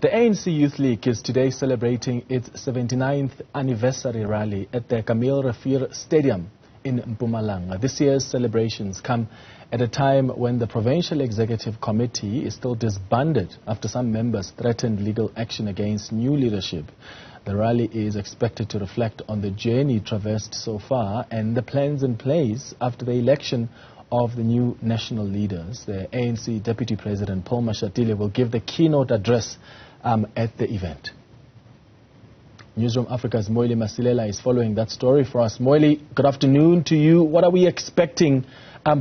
The ANC Youth League is today celebrating its 79th anniversary rally at the Camille Rafir Stadium in Mpumalanga. This year's celebrations come at a time when the Provincial Executive Committee is still disbanded after some members threatened legal action against new leadership. The rally is expected to reflect on the journey traversed so far and the plans in place after the election of the new national leaders. The ANC Deputy President Paul Mashatile will give the keynote address at the event. Newzroom Africa's Mweli Masilela is following that story for us. Mweli, good afternoon to you. What are we expecting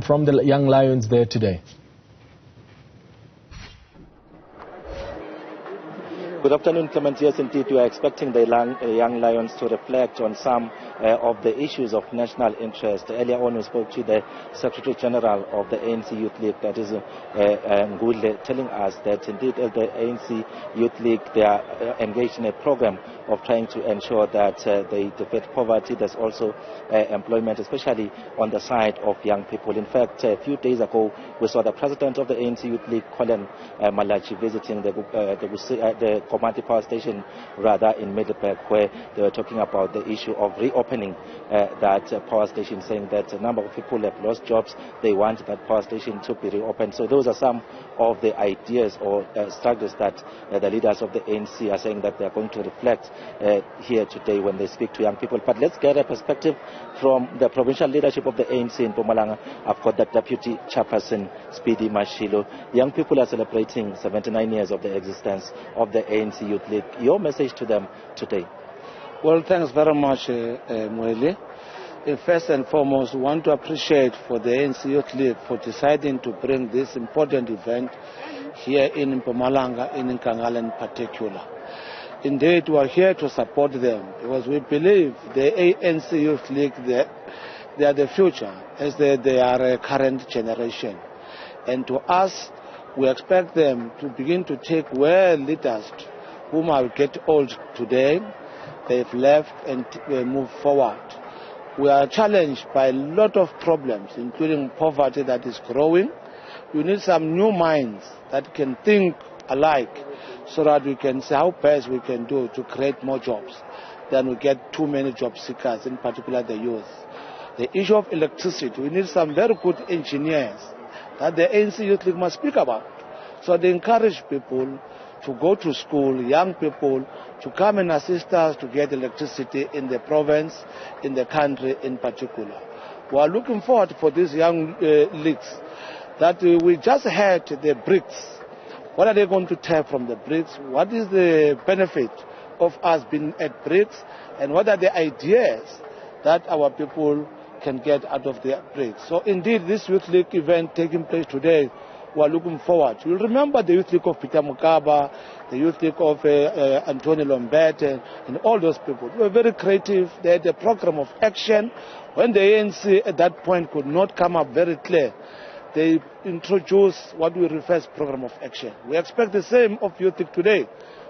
from the young lions there today? Good afternoon, Clement. Yes, indeed, we are expecting the young lions to reflect on some of the issues of national interest. Earlier on, we spoke to the Secretary General of the ANC Youth League, that is Ngudle, telling us that indeed the ANC Youth League, they are engaged in a program of trying to ensure that they defeat poverty. There's also employment, especially on the side of young people. In fact, a few days ago, we saw the President of the ANC Youth League, Colin Malachi, visiting the Komati Power Station, rather in Middelburg, where they were talking about the issue of reopening that power station, saying that a number of people have lost jobs. They want that power station to be reopened. So those are some of the ideas or struggles that the leaders of the ANC are saying that they are going to reflect here today when they speak to young people. But let's get a perspective from the provincial leadership of the ANC in Mpumalanga. I've got the Deputy Chairperson, Speedy Mashilo. Young people are celebrating 79 years of the existence of the ANC Youth League. Your message to them today? Well, thanks very much, Mweli. First and foremost, we want to appreciate for the ANC Youth League for deciding to bring this important event here in Mpumalanga, in Nkangala in particular. Indeed, we are here to support them because we believe the ANC Youth League, they are the future as they are a current generation. And to us, we expect them to begin to take where leaders whom are get old today, they've left and move forward. We are challenged by a lot of problems, including poverty that is growing. We need some new minds that can think alike so that we can see how best we can do to create more jobs than we get too many job seekers, in particular the youth. The issue of electricity, we need some very good engineers that the ANC Youth League must speak about. So they encourage people to go to school, young people, to come and assist us to get electricity in the province, in the country in particular. We are looking forward for these young leagues that we just had the BRICS. What are they going to take from the BRICS? What is the benefit of us being at BRICS? And what are the ideas that our people can get out of the BRICS? So indeed, this Youth League event taking place today, we are looking forward. You'll remember the Youth League of Peter Mukaba, the Youth League of Anthony Lombete, and all those people. They were very creative. They had a program of action. When the ANC at that point could not come up very clear, they introduced what we refer as program of action. We expect the same of Youth League today,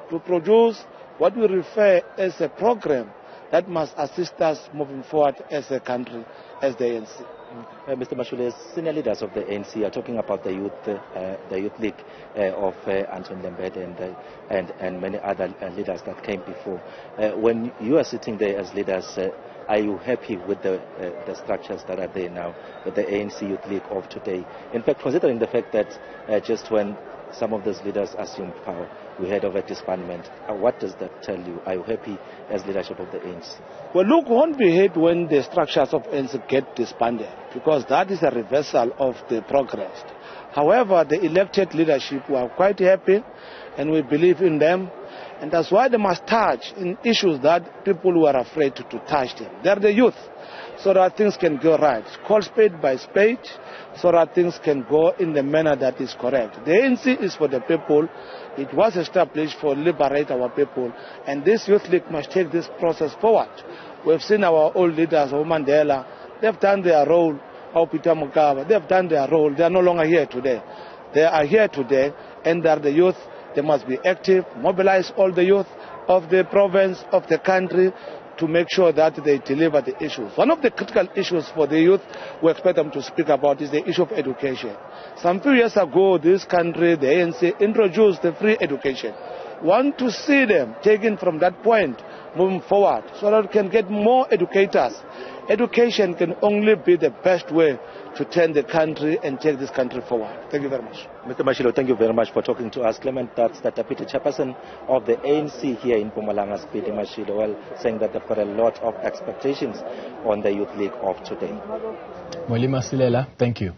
to produce what we refer as a program that must assist us moving forward as a country, as the ANC. Mr. Mashule, senior leaders of the ANC are talking about the Youth League of Anthony Lembede and many other leaders that came before. When you are sitting there as leaders, are you happy with the structures that are there now, with the ANC Youth League of today? In fact, considering the fact that just when some of those leaders assumed power, we heard of a disbandment. What does that tell you? Are you happy as leadership of the ANC? Well, look, won't be happy when the structures of ANC get disbanded, because that is a reversal of the progress. However, the elected leadership were quite happy, and we believe in them. And that's why they must touch in issues that people were afraid to touch them. They're the youth, so that things can go right. Call spade by spade, so that things can go in the manner that is correct. The ANC is for the people. It was established for liberate our people, and this Youth League must take this process forward. We've seen our old leaders, Mandela, they've done their role, Peter Mukaba, they've done their role. They are no longer here today. They are here today, and they are the youth. They must be active, mobilize all the youth of the province, of the country, to make sure that they deliver the issues. One of the critical issues for the youth we expect them to speak about is the issue of education. Some few years ago, this country, the ANC, introduced the free education. want to see them taken from that point moving forward so that we can get more educators. Education can only be the best way to turn the country and take this country forward. Thank you very much. Mr. Mashilo, thank you very much for talking to us. Clement, that's the deputy chairperson of the ANC here in Mpumalanga, Speedy Mashilo, well, saying that they've got a lot of expectations on the Youth League of today. Mweli Masilela, thank you.